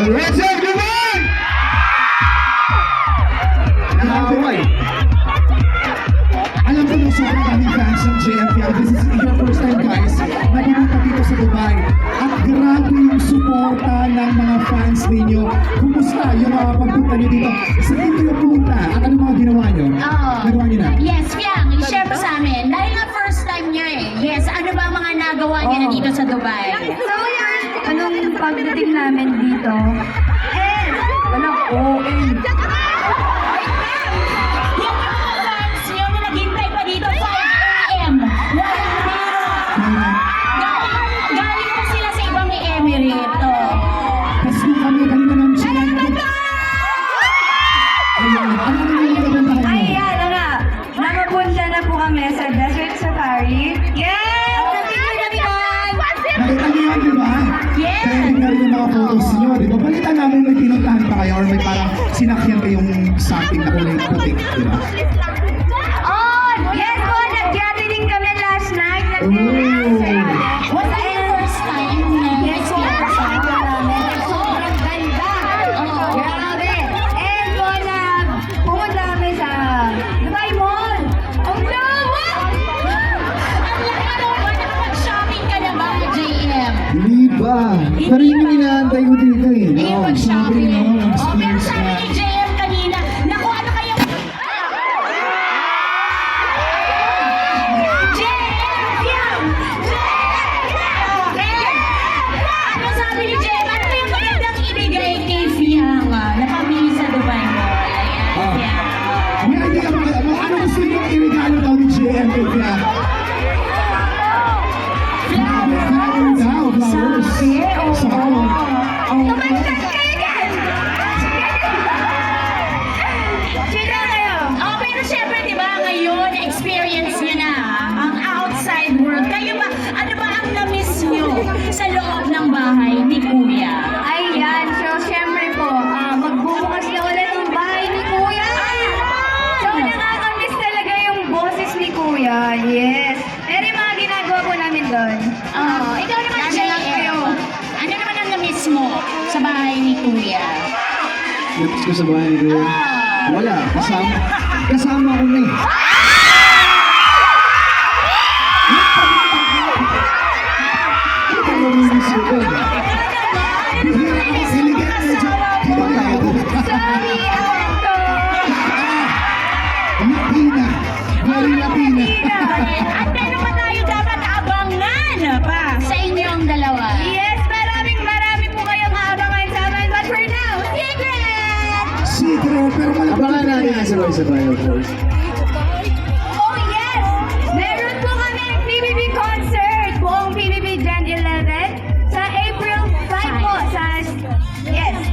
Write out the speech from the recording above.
What's up, Dubai? Nakakaway. Alam ko na sobrang daming fans ng JMPL. This is your first time, guys, na pumunta dito sa Dubai. At grabe yung suporta ng mga fans ninyo. Kumusta yung mga pagpunta nyo dito? Sa dito yung pumunta at ano mga ginawa nyo? Nagawa nyo na? Yes, Fiang, i-share mo sa amin. Dahil na first time nyo eh. Yes, ano ba ang mga nagawa nyo na dito sa Dubai? So, anong pagdating namin dito? Walang OM. Yung mga fans nyo na naghintay pa dito 5 a.m. Walang meron. Galing pa sila sa ibang Emirate. Tapos nung kami kanina ng silang... Ayun, ano naman yung maganda kayo? Ayan, nakapunta na po kami sa Desert Safari. Yes! Nandito na doon! Nakita niyo yun, di ba? Yes! Trending na rin yung mga photos niyo, di ba? Balita namin may pinuntahan pa kayo or may parang sinakyan kayong something na kulay putik, di ba? Oh! Yes po! Nag-gathering kami last night. Was that your first time na Yes po! experience? Sabi namin. Sobrang ganda! Grabe! And po pumunta kami sa Dubai Mall. Ang lawa! Ang laki mo ba nakapag-shopping ka na ba, JM? Hindi ba? Pero yun yung inaantay ko dito eh. Hindi Oo, mag-shopping. sabi mo, Pero experience sabi na. ni JM kanina, naku, ano kayo? JM! JM! Ano sabi ni JM? Ano yung magandang ibigay kay Fiang na pamili sa Dubai Mall? Ayan, Fiang. May idea ba kayo? Ano gusto niyo i-regalo daw ni JM kay Fiang? Flower daw, flowers. Flower. Tumantas kayo dyan! Sino kayo? Oh, pero syempre, di ba, ngayon, experience nyo na ang outside world. Kayo ba, ano ba ang na-miss nyo sa loob ng bahay ni Kuya? Ayan, so syempre po, magbubukas na ulit ang bahay ni Kuya. So nakakamiss talaga yung boses ni Kuya, yes. Pero yung mga ginagawa po namin doon. Ikaw naman, Ano lang JM. kayo? Ano naman ang na-miss mo sa bahay ni Kuya? Lips ko sa bahay ko. Wala, kasama ko na eh. Ano ka namimiss ko doon? Bihira ako siligit medyo. Ibang tao. Sorry, Alto! Latina. Very Latina. At meron pa tayo dapat abangan pa sa inyong dalawa. Yes, maraming po kayong aabangan sa amin. But for now, secret! Secret, pero malapit. Abangan natin ang sabay-sabay, of course.